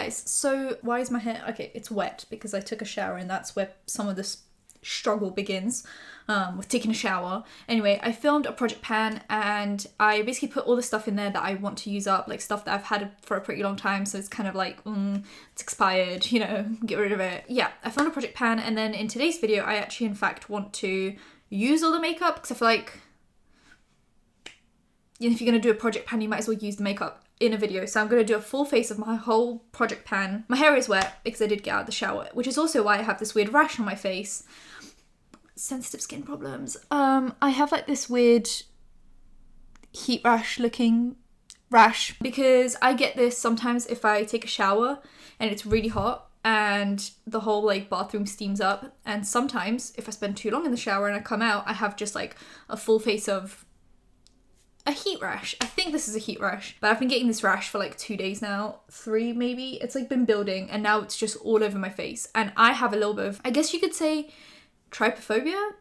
guys, so why is my hair... Okay, it's wet because I took a shower, and that's where some of this struggle begins, with taking a shower. Anyway, I filmed a project pan, and I basically put all the stuff in there that I want to use up, like stuff that I've had for a pretty long time, so it's kind of like, it's expired, you know, get rid of it. Yeah, I filmed a project pan, and then in today's video, I actually, in fact, want to use all the makeup, because I feel like, if you're going to do a project pan, you might as well use the makeup in a video. So I'm going to do a full face of my whole project pan. My hair is wet because I did get out of the shower, which is also why I have this weird rash on my face. Sensitive skin problems. I have like this weird heat rash looking rash because I get this sometimes if I take a shower and it's really hot and the whole like bathroom steams up, and sometimes if I spend too long in the shower and I come out, I have just like a full face of a heat rash. I think this is a heat rash, but I've been getting this rash for like 2 days now, 3 maybe. It's like been building, and now it's just all over my face, and I have a little bit of, I guess you could say, trypophobia.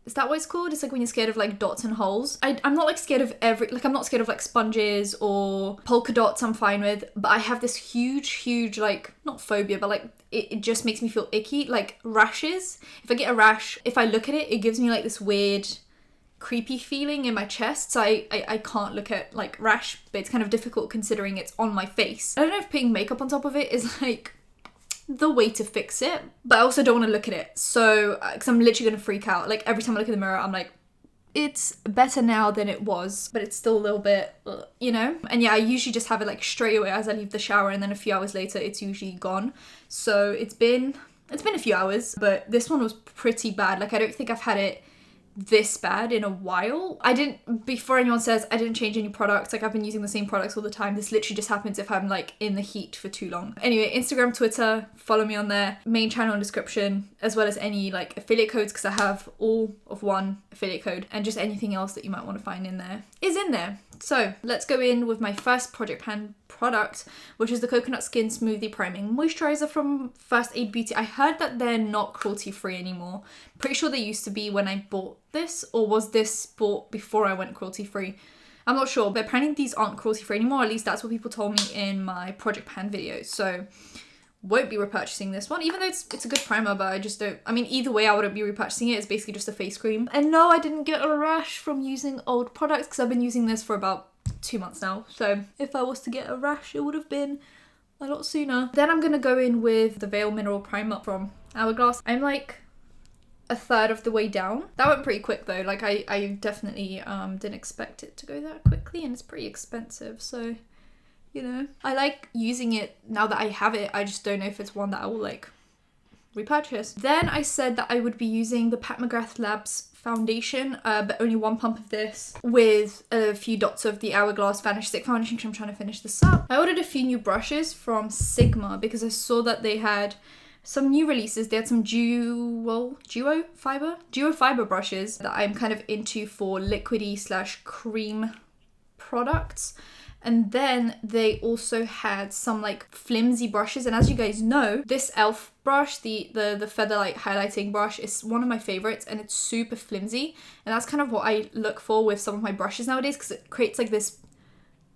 Is that what it's called? It's like when you're scared of like dots and holes. I'm not like scared of I'm not scared of like sponges or polka dots, I'm fine with, but I have this huge like, not phobia, but like it just makes me feel icky, like rashes. If I get a rash, if I look at it, it gives me like this weird creepy feeling in my chest, so I can't look at like rash, but it's kind of difficult considering it's on my face. I don't know if putting makeup on top of it is like the way to fix it, but I also don't want to look at it, so because I'm literally gonna freak out. Like every time I look in the mirror, I'm like, it's better now than it was, but it's still a little bit, you know? And yeah, I usually just have it like straight away as I leave the shower, and then a few hours later it's usually gone. So it's been a few hours, but this one was pretty bad. Like I don't think I've had it this bad in a while. Before anyone says, I didn't change any products, like I've been using the same products all the time. This literally just happens if I'm like in the heat for too long. Anyway, Instagram, Twitter, follow me on there, main channel in description, as well as any like affiliate codes, because I have all of one affiliate code, and just anything else that you might want to find in there is in there. So let's go in with my first project pan product, which is the Coconut Skin Smoothie Priming Moisturizer from First Aid Beauty. I heard that they're not cruelty free anymore. Pretty sure they used to be when I bought this, or was this bought before I went cruelty free? I'm not sure, but apparently these aren't cruelty free anymore. At least that's what people told me in my project pan videos. So won't be repurchasing this one, even though it's a good primer, but I just don't, I mean, either way I wouldn't be repurchasing it. It's basically just a face cream. And no, I didn't get a rash from using old products, because I've been using this for about 2 months now. So if I was to get a rash, it would have been a lot sooner. Then I'm gonna go in with the Veil Mineral Primer from Hourglass. I'm like a third of the way down. That went pretty quick though. Like I definitely didn't expect it to go that quickly, and it's pretty expensive, so you know, I like using it now that I have it. I just don't know if it's one that I will like repurchase. Then I said that I would be using the Pat McGrath Labs foundation, but only 1 pump of this with a few dots of the Hourglass Vanish Stick foundation, because I'm trying to finish this up. I ordered a few new brushes from Sigma because I saw that they had some new releases. They had some duo fiber brushes that I'm kind of into for liquidy / cream products. And then they also had some like flimsy brushes, and as you guys know, this e.l.f. brush, the Featherlight highlighting brush, is one of my favorites, and it's super flimsy, and that's kind of what I look for with some of my brushes nowadays, because it creates like this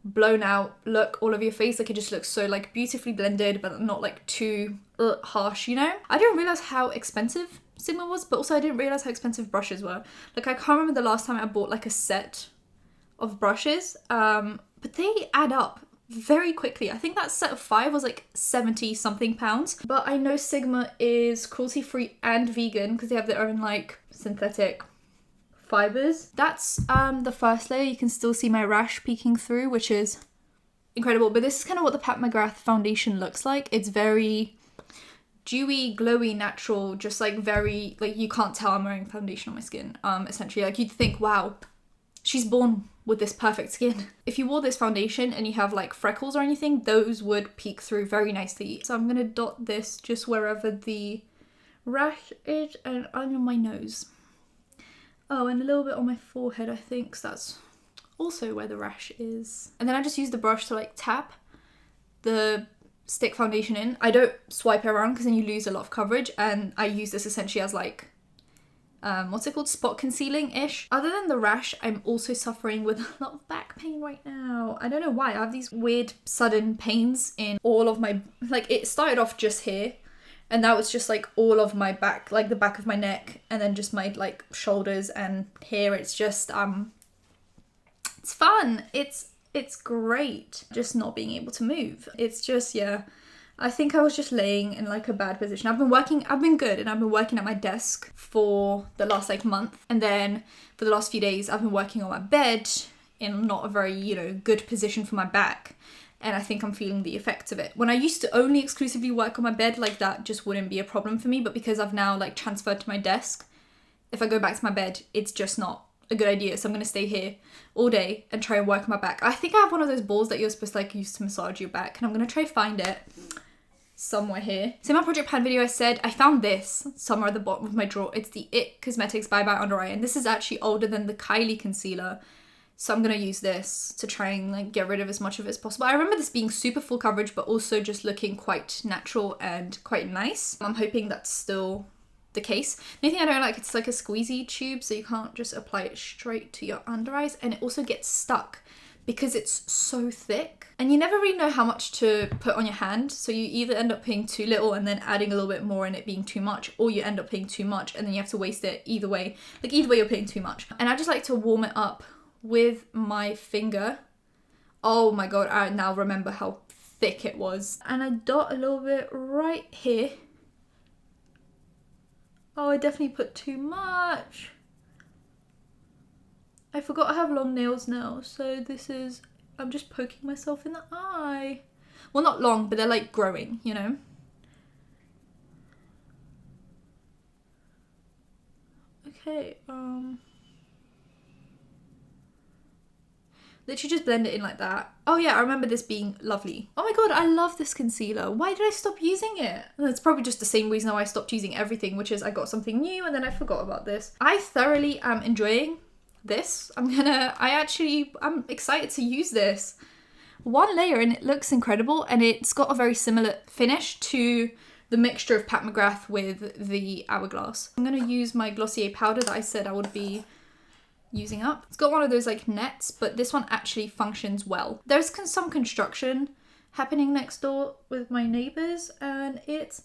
blown out look all over your face. Like it just looks so like beautifully blended, but not like too harsh, you know? I didn't realize how expensive Sigma was, but also I didn't realize how expensive brushes were. Like I can't remember the last time I bought like a set of brushes, but they add up very quickly. I think that set of 5 was like 70 something pounds. But I know Sigma is cruelty free and vegan because they have their own like synthetic fibers. That's the first layer. You can still see my rash peeking through, which is incredible. But this is kind of what the Pat McGrath foundation looks like. It's very dewy, glowy, natural, just like very, like you can't tell I'm wearing foundation on my skin. Essentially, like you'd think, wow, she's born with this perfect skin. If you wore this foundation and you have like freckles or anything, those would peek through very nicely. So I'm gonna dot this just wherever the rash is, and on my nose. Oh, and a little bit on my forehead, I think, so that's also where the rash is. And then I just use the brush to like tap the stick foundation in. I don't swipe it around because then you lose a lot of coverage, and I use this essentially as like what's it called? Spot concealing-ish. Other than the rash, I'm also suffering with a lot of back pain right now. I don't know why. I have these weird sudden pains in all of my, like it started off just here. And now it's just like all of my back, like the back of my neck, and then just my like shoulders and here. It's just, it's fun. It's great just not being able to move. It's just, yeah. I think I was just laying in like a bad position. I've been good, and I've been working at my desk for the last like month. And then for the last few days, I've been working on my bed in not a very, you know, good position for my back. And I think I'm feeling the effects of it. When I used to only exclusively work on my bed, like that just wouldn't be a problem for me. But because I've now like transferred to my desk, if I go back to my bed, it's just not a good idea. So I'm going to stay here all day and try and work on my back. I think I have one of those balls that you're supposed to like use to massage your back. And I'm going to try find it somewhere here. So in my project pan video, I said I found this somewhere at the bottom of my drawer. It's the It Cosmetics Bye Bye Under Eye. And this is actually older than the Kylie concealer. So I'm going to use this to try and like get rid of as much of it as possible. I remember this being super full coverage, but also just looking quite natural and quite nice. I'm hoping that's still the case. The only thing I don't like, it's like a squeezy tube, so you can't just apply it straight to your under eyes. And it also gets stuck because it's so thick. And you never really know how much to put on your hand. So you either end up putting too little and then adding a little bit more and it being too much, or you end up putting too much and then you have to waste it either way. Like either way you're putting too much. And I just like to warm it up with my finger. Oh my god, I now remember how thick it was. And I dot a little bit right here. Oh, I definitely put too much. I forgot I have long nails now, so this is, I'm just poking myself in the eye. Well, not long, but they're like growing, you know? Okay, literally just blend it in like that. Oh yeah, I remember this being lovely. Oh my god, I love this concealer. Why did I stop using it? And it's probably just the same reason why I stopped using everything, which is I got something new and then I forgot about this. I thoroughly am enjoying this. I'm excited to use this. One layer and it looks incredible, and it's got a very similar finish to the mixture of Pat McGrath with the Hourglass. I'm gonna use my Glossier powder that I said I would be using up. It's got one of those like nets, but this one actually functions well. There's some construction happening next door with my neighbors, and it's,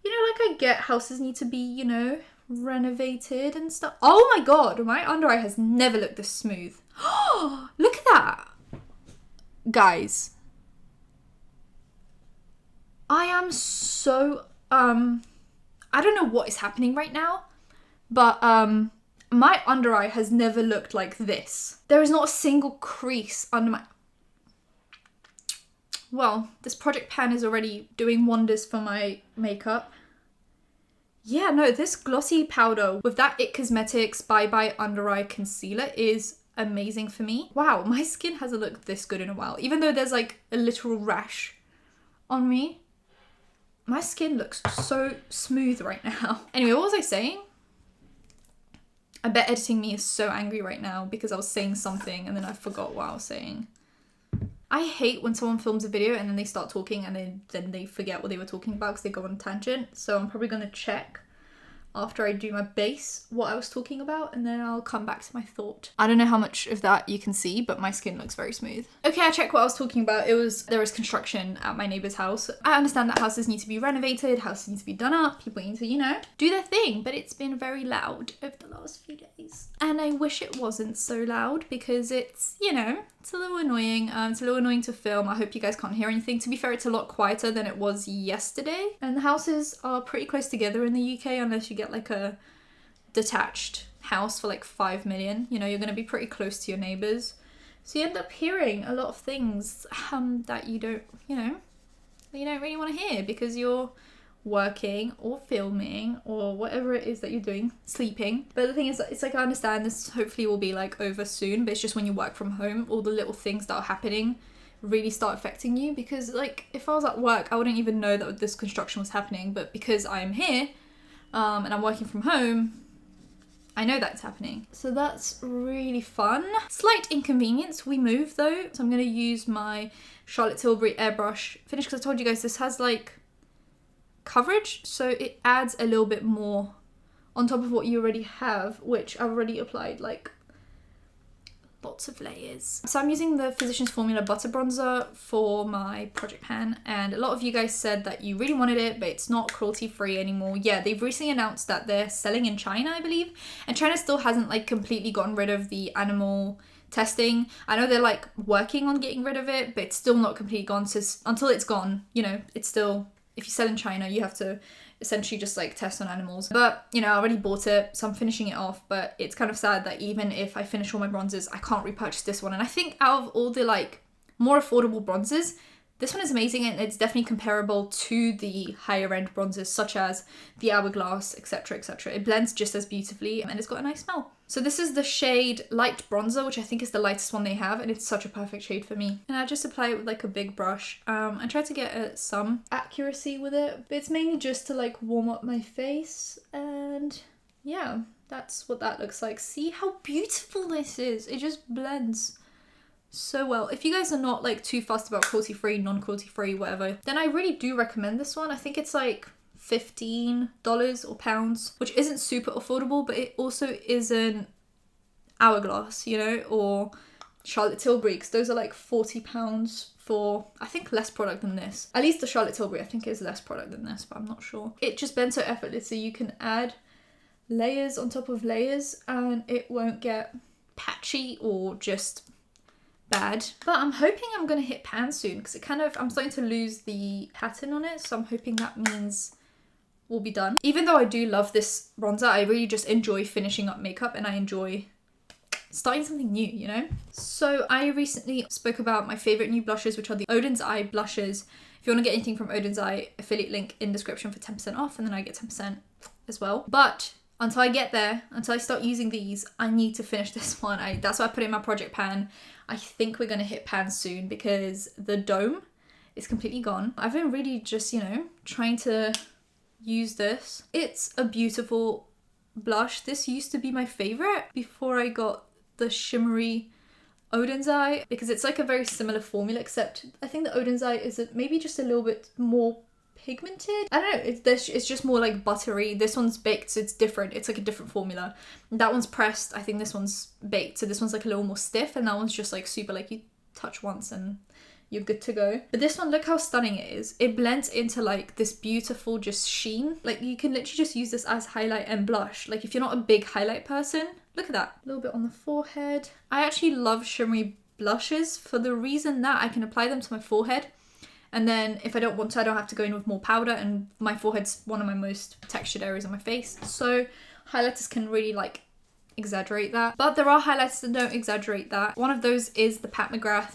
you know, like I get houses need to be, you know, renovated and stuff. Oh my god, my under eye has never looked this smooth. Oh, look at that. Guys, I am so, I don't know what is happening right now, but my under eye has never looked like this. There is not a single crease under my... Well, this project pan is already doing wonders for my makeup. Yeah, no, this glossy powder with that It Cosmetics Bye Bye Under Eye Concealer is amazing for me. Wow, my skin hasn't looked this good in a while. Even though there's like a literal rash on me, my skin looks so smooth right now. Anyway, what was I saying? I bet editing me is so angry right now because I was saying something and then I forgot what I was saying. I hate when someone films a video and then they start talking and then they forget what they were talking about because they go on a tangent. So I'm probably going to check after I do my base what I was talking about, and then I'll come back to my thought. I don't know how much of that you can see, but my skin looks very smooth. Okay, I checked what I was talking about. There was construction at my neighbour's house. I understand that houses need to be renovated, houses need to be done up, people need to, you know, do their thing, but it's been very loud over the last few days. And I wish it wasn't so loud because it's, you know, it's a little annoying. It's a little annoying to film. I hope you guys can't hear anything. To be fair, it's a lot quieter than it was yesterday. And the houses are pretty close together in the UK unless you get like a detached house for like 5 million. You know, you're going to be pretty close to your neighbours. So you end up hearing a lot of things that you don't, you know, that you don't really want to hear because you're working or filming or whatever it is that you're doing, sleeping. But the thing is, it's like I understand this hopefully will be like over soon, but it's just when you work from home, all the little things that are happening really start affecting you. Because like if I was at work, I wouldn't even know that this construction was happening, but because I'm here and I'm working from home, I know that's happening. So that's really fun. Slight inconvenience, we moved though, so I'm going to use my Charlotte Tilbury airbrush finish because I told you guys this has like coverage, so it adds a little bit more on top of what you already have, which I've already applied like lots of layers. So I'm using the Physicians Formula Butter Bronzer for my project pan, and a lot of you guys said that you really wanted it, but it's not cruelty free anymore. Yeah, they've recently announced that they're selling in China, I believe, and China still hasn't like completely gotten rid of the animal testing. I know they're like working on getting rid of it, but it's still not completely gone. So until it's gone, you know, it's still, if you sell in China, you have to essentially just like test on animals. But you know, I already bought it, so I'm finishing it off. But it's kind of sad that even if I finish all my bronzers, I can't repurchase this one. And I think out of all the like more affordable bronzers, this one is amazing, and it's definitely comparable to the higher end bronzers such as the Hourglass, etc, etc. It blends just as beautifully, and it's got a nice smell. So this is the shade Light Bronzer, which I think is the lightest one they have, and it's such a perfect shade for me. And I just apply it with like a big brush and try to get some accuracy with it, but it's mainly just to like warm up my face. And yeah, that's what that looks like. See how beautiful this is? It just blends so well. If you guys are not like too fussed about cruelty free, non-cruelty free, whatever, then I really do recommend this one. I think it's like $15 or pounds, which isn't super affordable, but it also isn't Hourglass, you know, or Charlotte Tilbury, because those are like £40 for, I think, less product than this. At least the Charlotte Tilbury, I think, is less product than this, but I'm not sure. It just blends so effortlessly. You can add layers on top of layers and it won't get patchy or just bad. But I'm hoping I'm gonna hit pan soon, because it kind of, I'm starting to lose the pattern on it, so I'm hoping that means we'll be done. Even though I do love this bronzer, I really just enjoy finishing up makeup, and I enjoy starting something new, you know? So I recently spoke about my favorite new blushes, which are the Odin's Eye blushes. If you want to get anything from Odin's Eye, affiliate link in description for 10% off, and then I get 10% as well. But until I get there, until I start using these, I need to finish this one. That's why I put it in my project pan. I think we're gonna hit pan soon, because the dome is completely gone. I've been really just, you know, trying to use this. It's a beautiful blush. This used to be my favorite before I got the shimmery Odin's Eye, because it's like a very similar formula, except I think the Odin's Eye is maybe just a little bit more pigmented. I don't know, it's just more like buttery. This one's baked, so it's different. It's like a different formula. That one's pressed. I think this one's baked, so this one's like a little more stiff, and that one's just like super, like you touch once and you're good to go. But this one, look how stunning it is. It blends into like this beautiful just sheen. Like you can literally just use this as highlight and blush. Like if you're not a big highlight person, look at that. A little bit on the forehead. I actually love shimmery blushes for the reason that I can apply them to my forehead, and then if I don't want to, I don't have to go in with more powder, and my forehead's one of my most textured areas on my face. So highlighters can really like exaggerate that. But there are highlighters that don't exaggerate that. One of those is the Pat McGrath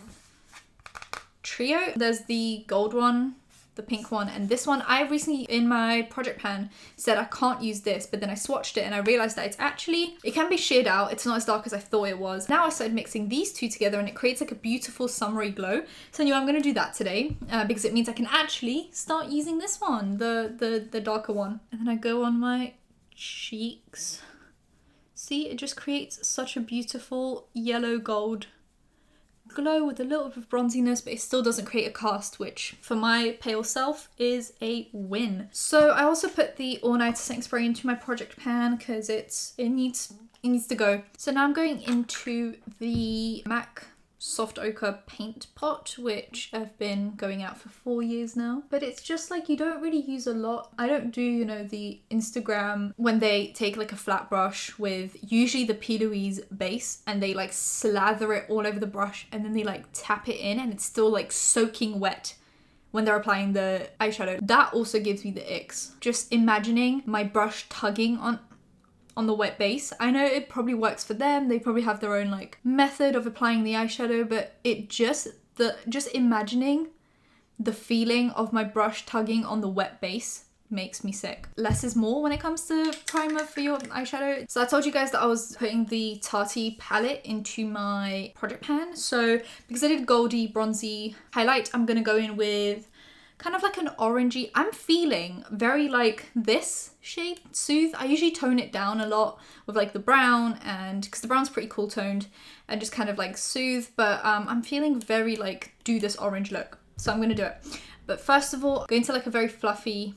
Trio. There's the gold one, the pink one, and this one. I recently in my project pan said I can't use this, but then I swatched it and I realized that it's actually, it can be sheared out. It's not as dark as I thought it was. Now I started mixing these two together and it creates like a beautiful summery glow. So I knew I'm going to do that today because it means I can actually start using this one, the darker one. And then I go on my cheeks. See, it just creates such a beautiful yellow gold glow with a little bit of bronziness, but it still doesn't create a cast, which for my pale self is a win. So I also put the All Night Setting Spray into my project pan because it needs to go. So now I'm going into the MAC Soft Ochre paint pot, which I've been going out for 4 years now. But it's just like you don't really use a lot. I don't do, you know, the Instagram when they take like a flat brush with usually the P. Louise base and they like slather it all over the brush and then they like tap it in and it's still like soaking wet when they're applying the eyeshadow. That also gives me the icks. Just imagining my brush tugging on the wet base. I know it probably works for them. They probably have their own like method of applying the eyeshadow, but it just imagining the feeling of my brush tugging on the wet base makes me sick. Less is more when it comes to primer for your eyeshadow. So I told you guys that I was putting the Tati palette into my project pan. So because I did goldy bronzy highlight, I'm gonna go in with kind of like an orangey. I'm feeling very like this shade, Soothe. I usually tone it down a lot with like the brown, and because the brown's pretty cool toned, and just kind of like Soothe, but I'm feeling very like do this orange look. So I'm gonna do it. But first of all, go into like a very fluffy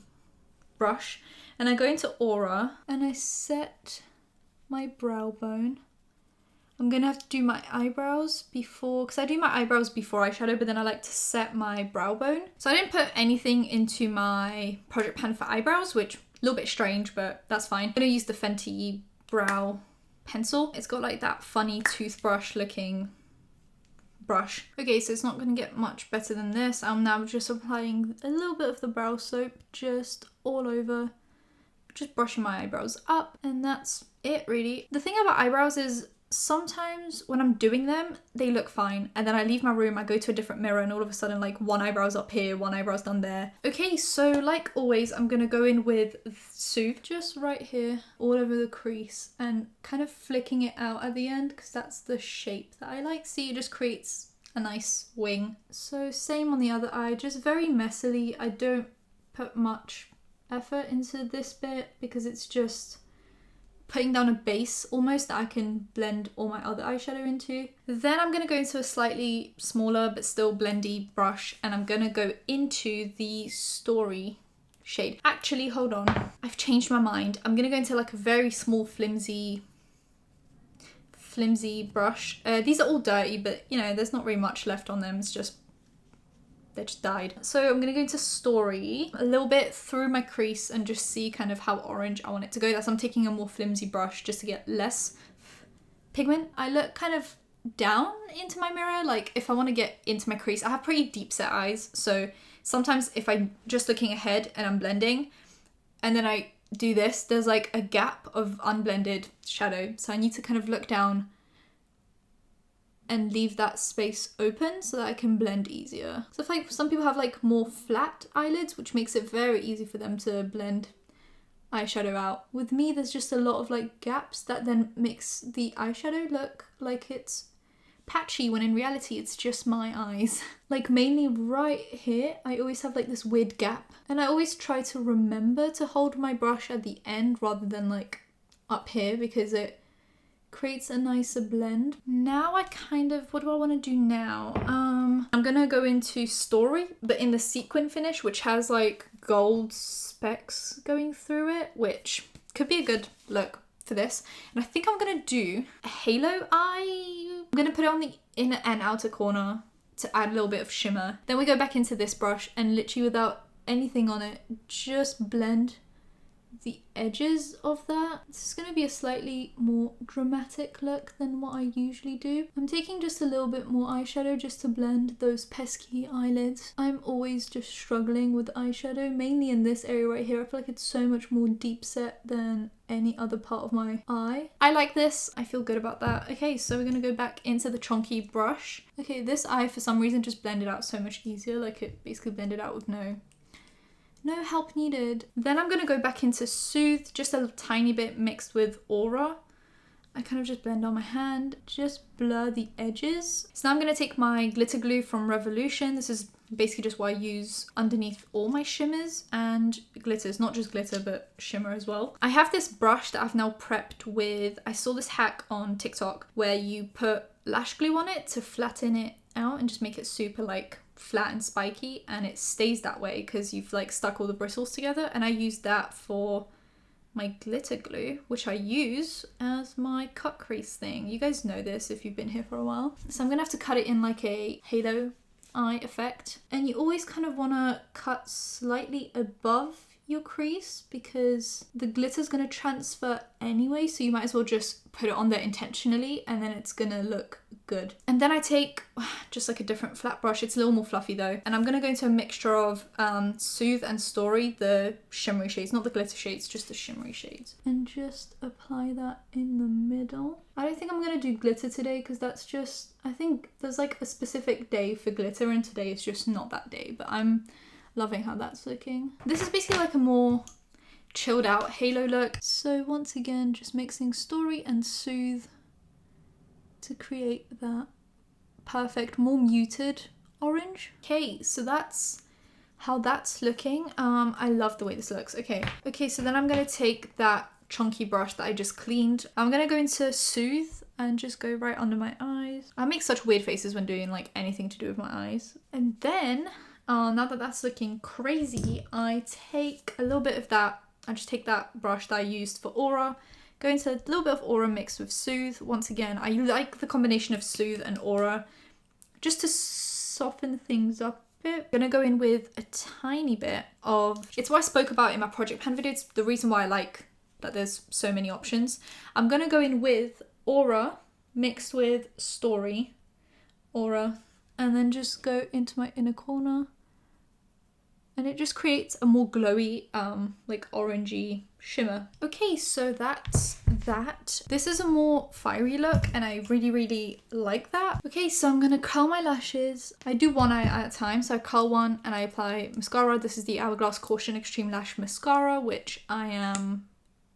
brush, And I go into Aura and I set my brow bone. I'm gonna have to do my eyebrows before, because I do my eyebrows before eyeshadow, but then I like to set my brow bone. So I didn't put anything into my project pan for eyebrows, which a little bit strange, but that's fine. I'm gonna use the Fenty brow pencil. It's got like that funny toothbrush looking brush. Okay, so it's not gonna get much better than this. I'm now just applying a little bit of the brow soap just all over, just brushing my eyebrows up, and that's it really. The thing about eyebrows is sometimes when I'm doing them, they look fine, and then I leave my room, I go to a different mirror, and all of a sudden like one eyebrow's up here, one eyebrow's done there. Okay, so like always, I'm gonna go in with Soothe just right here, all over the crease, and kind of flicking it out at the end, because that's the shape that I like. See, it just creates a nice wing. So same on the other eye, just very messily. I don't put much effort into this bit because it's just putting down a base almost that I can blend all my other eyeshadow into. Then I'm going to go into a slightly smaller but still blendy brush, and I'm going to go into the Story shade. Actually, hold on, I've changed my mind. I'm going to go into like a very small flimsy brush. These are all dirty, but you know, there's not really much left on them. It's just they just died. So I'm gonna go into Story a little bit through my crease and just see kind of how orange I want it to go. That's I'm taking a more flimsy brush just to get less pigment. I look kind of down into my mirror, like if I want to get into my crease. I have pretty deep set eyes, so sometimes if I'm just looking ahead and I'm blending and then I do this, there's like a gap of unblended shadow, so I need to kind of look down and leave that space open so that I can blend easier. So if like some people have like more flat eyelids, which makes it very easy for them to blend eyeshadow out. With me, there's just a lot of like gaps that then makes the eyeshadow look like it's patchy, when in reality it's just my eyes. Like mainly right here, I always have like this weird gap, and I always try to remember to hold my brush at the end rather than like up here, because it creates a nicer blend. Now I kind of, what do I want to do now? I'm gonna go into Story, but in the sequin finish, which has like gold specks going through it, which could be a good look for this. And I think I'm gonna do a halo eye. I'm gonna put it on the inner and outer corner to add a little bit of shimmer. Then we go back into this brush and literally without anything on it, just blend the edges of that. This is going to be a slightly more dramatic look than what I usually do. I'm taking just a little bit more eyeshadow just to blend those pesky eyelids. I'm always just struggling with eyeshadow, mainly in this area right here. I feel like it's so much more deep set than any other part of my eye. I like this. I feel good about that. Okay, so we're going to go back into the chunky brush. Okay, this eye for some reason just blended out so much easier. Like it basically blended out with no help needed. Then I'm gonna go back into Soothe, just a tiny bit mixed with Aura. I kind of just blend on my hand, just blur the edges. So now I'm gonna take my glitter glue from Revolution. This is basically just what I use underneath all my shimmers and glitters, not just glitter, but shimmer as well. I have this brush that I've now prepped with, I saw this hack on TikTok where you put lash glue on it to flatten it out and just make it super like flat and spiky, and it stays that way because you've like stuck all the bristles together. And I use that for my glitter glue, which I use as my cut crease thing. You guys know this if you've been here for a while. So I'm gonna have to cut it in like a halo eye effect, and you always kind of want to cut slightly above your crease because the glitter's going to transfer anyway, so you might as well just put it on there intentionally and then it's going to look good. And then I take just like a different flat brush. It's a little more fluffy though, and I'm going to go into a mixture of Soothe and Story, the shimmery shades, not the glitter shades, just the shimmery shades, and just apply that in the middle. I don't think I'm going to do glitter today because that's just, I think there's like a specific day for glitter and today is just not that day, but I'm loving how that's looking. This is basically like a more chilled out halo look. So once again, just mixing Story and Soothe to create that perfect, more muted orange. Okay, so that's how that's looking. I love the way this looks. Okay, so then I'm gonna take that chunky brush that I just cleaned. I'm gonna go into Soothe and just go right under my eyes. I make such weird faces when doing like anything to do with my eyes. And then now that that's looking crazy, I take a little bit of that I just take that brush that I used for Aura, go into a little bit of Aura mixed with Soothe. Once again, I like the combination of Soothe and Aura just to soften things up a bit. I'm gonna go in with a tiny bit of, it's what I spoke about in my project pan video. It's the reason why I like that there's so many options. I'm gonna go in with Aura mixed with Story, Aura, and then just go into my inner corner. And it just creates a more glowy, like orangey shimmer. Okay, so that's that. This is a more fiery look and I really like that. Okay, so I'm gonna curl my lashes. I do one eye at a time, so I curl one and I apply mascara. This is the Hourglass Caution Extreme Lash Mascara, which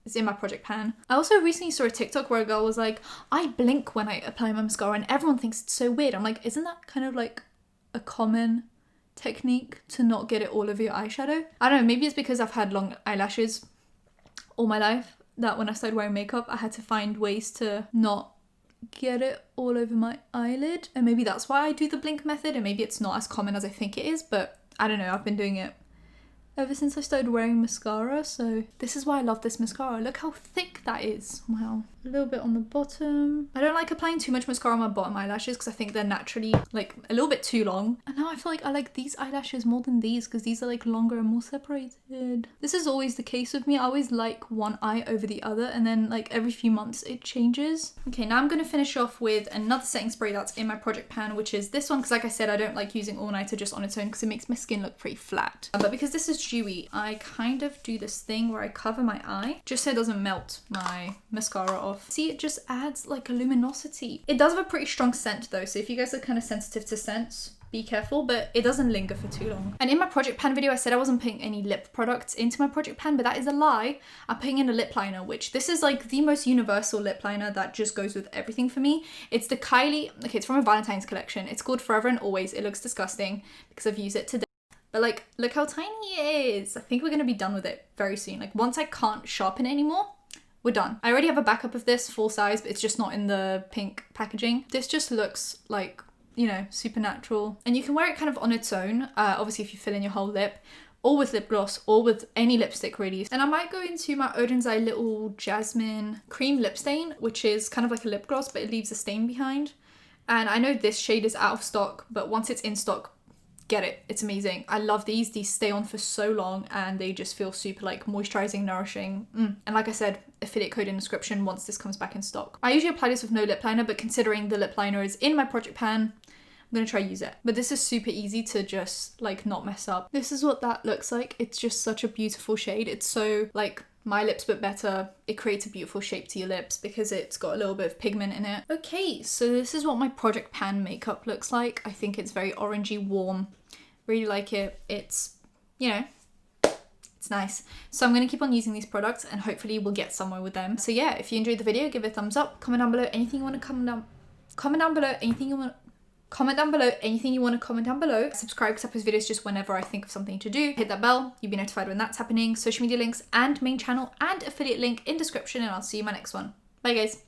is in my project pan. I also recently saw a TikTok where a girl was like, I blink when I apply my mascara and everyone thinks it's so weird. I'm like, isn't that kind of like a common technique to not get it all over your eyeshadow? I don't know, maybe it's because I've had long eyelashes all my life that when I started wearing makeup I had to find ways to not get it all over my eyelid, and maybe that's why I do the blink method, and maybe it's not as common as I think it is, but I don't know, I've been doing it ever since I started wearing mascara, so this is why I love this mascara. Look how thick that is. Wow. A little bit on the bottom. I don't like applying too much mascara on my bottom eyelashes because I think they're naturally like a little bit too long. And now I feel like I like these eyelashes more than these because these are like longer and more separated. This is always the case with me. I always like one eye over the other and then like every few months it changes. Okay, now I'm going to finish off with another setting spray that's in my project pan, which is this one because like I said, I don't like using all nighter just on its own because it makes my skin look pretty flat. But because this is dewy, I kind of do this thing where I cover my eye just so it doesn't melt my mascara off. See, it just adds like a luminosity. It does have a pretty strong scent though, so if you guys are kind of sensitive to scents, be careful, but it doesn't linger for too long. And in my project pan video, I said I wasn't putting any lip products into my project pan, but that is a lie. I'm putting in a lip liner, which this is like the most universal lip liner that just goes with everything for me. It's the Kylie, okay, it's from a Valentine's collection. It's called Forever and Always. It looks disgusting because I've used it today. But like, look how tiny it is. I think we're gonna be done with it very soon. Like once I can't sharpen it anymore, we're done. I already have a backup of this full size, but it's just not in the pink packaging. This just looks like, you know, supernatural. And you can wear it kind of on its own, obviously if you fill in your whole lip, or with lip gloss, or with any lipstick really. And I might go into my Oden's Eye Little Jasmine Cream Lip Stain, which is kind of like a lip gloss, but it leaves a stain behind. And I know this shade is out of stock, but once it's in stock, get it. It's amazing. I love these. These stay on for so long and they just feel super like moisturizing, nourishing. And like I said, affiliate code in description once this comes back in stock. I usually apply this with no lip liner, but considering the lip liner is in my project pan, I'm gonna try use it. But this is super easy to just like not mess up. This is what that looks like. It's just such a beautiful shade. It's so like my lips but better. It creates a beautiful shape to your lips because it's got a little bit of pigment in it. Okay, so this is what my project pan makeup looks like. I think it's very orangey, warm. Really like it. It's, you know, it's nice. So I'm going to keep on using these products and hopefully we'll get somewhere with them. So yeah, if you enjoyed the video, give it a thumbs up. Comment down below anything you want to comment down below anything you want to comment down below. Subscribe because I post videos just whenever I think of something to do. Hit that bell, you'll be notified when that's happening. Social media links and main channel and affiliate link in description, and I'll see you in my next one. Bye guys.